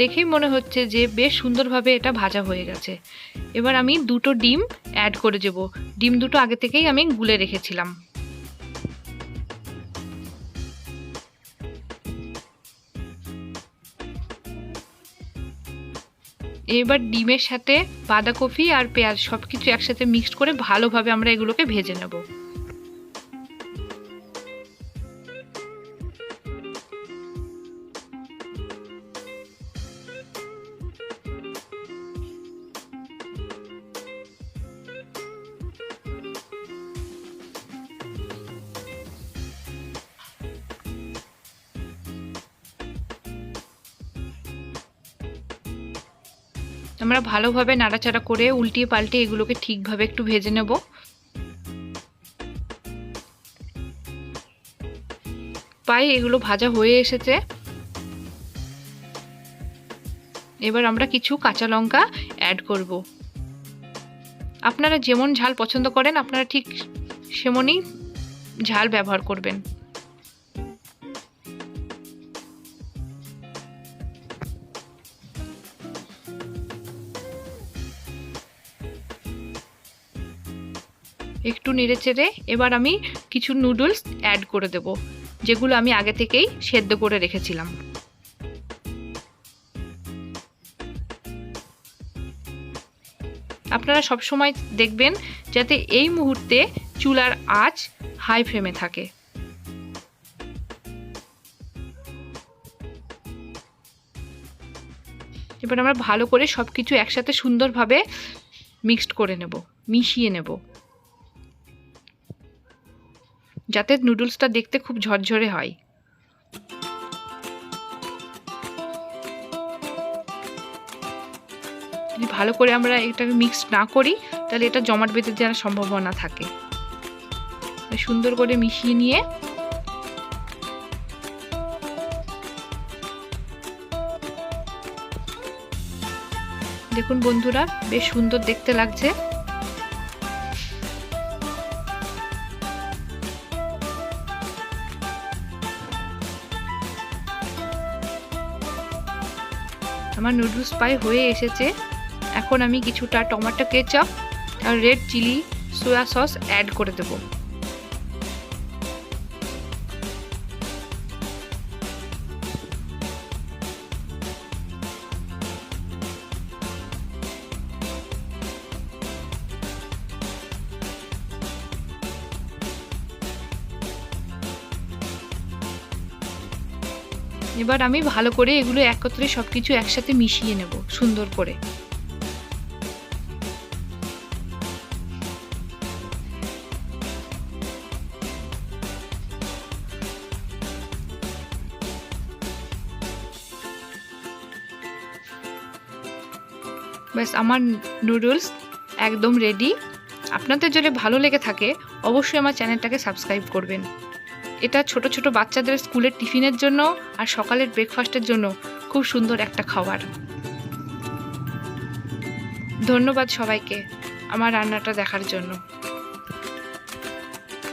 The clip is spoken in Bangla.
দেখেই মনে হচ্ছে যে বেশ সুন্দরভাবে এটা ভাজা হয়ে গেছে। এবার আমি দুটো ডিম অ্যাড করে দেব। ডিম দুটো আগে থেকেই আমি গুলে রেখেছিলাম। এবার ডিমের সাথে বাঁধাকপি আর পেঁয়াজ সবকিছু একসাথে মিক্সড করে ভালোভাবে আমরা এগুলোকে ভেজে নেব। আমরা ভালোভাবে নাড়াচাড়া করে উল্টিয়ে পাল্টে এগুলোকে ঠিকভাবে একটু ভেজে নেব। প্রায় এগুলো ভাজা হয়ে এসেছে। এবার আমরা কিছু কাঁচা লঙ্কা অ্যাড করব। আপনারা যেমন ঝাল পছন্দ করেন আপনারা ঠিক সেমনই ঝাল ব্যবহার করবেন। একটু নেড়েচেড়ে এবার আমি কিছু নুডলস অ্যাড করে দেব, যেগুলো আমি আগে থেকেই সেদ্ধ করে রেখেছিলাম। আপনারা সব সময় দেখবেন যাতে এই মুহূর্তে চুলার আঁচ হাই ফ্লেমে থাকে। এবার আমরা ভালো করে সবকিছু একসাথে সুন্দরভাবে মিক্সড করে নেব, মিশিয়ে নেব, যাতে নুডলসটা দেখতে খুব ঝরঝরে হয়। যদি ভালো করে আমরা এটাকে মিক্স না করি তাহলে এটা জমাট বেঁধে যাওয়ার সম্ভাবনা থাকে। সুন্দর করে মিশিয়ে নিয়ে দেখুন বন্ধুরা, বেশ সুন্দর দেখতে লাগছে। আমার নুডলস প্রায় হয়ে এসেছে। এখন আমি কিছুটা টমেটো কেচাপ আর red chilli soya sauce add করে দেব। এবার আমি ভালো করে এগুলো একত্রে সবকিছু একসাথে মিশিয়ে নেব সুন্দর করে। ব্যাস আমার নুডলস একদম রেডি। আপনাদের যদি ভালো লেগে থাকে অবশ্যই আমার চ্যানেলটাকে সাবস্ক্রাইব করবেন। এটা ছোট ছোট বাচ্চাদের স্কুলের টিফিনের জন্য আর সকালের ব্রেকফাস্টের জন্য খুব সুন্দর একটা খাবার। ধন্যবাদ সবাইকে আমার রান্নাটা দেখার জন্য।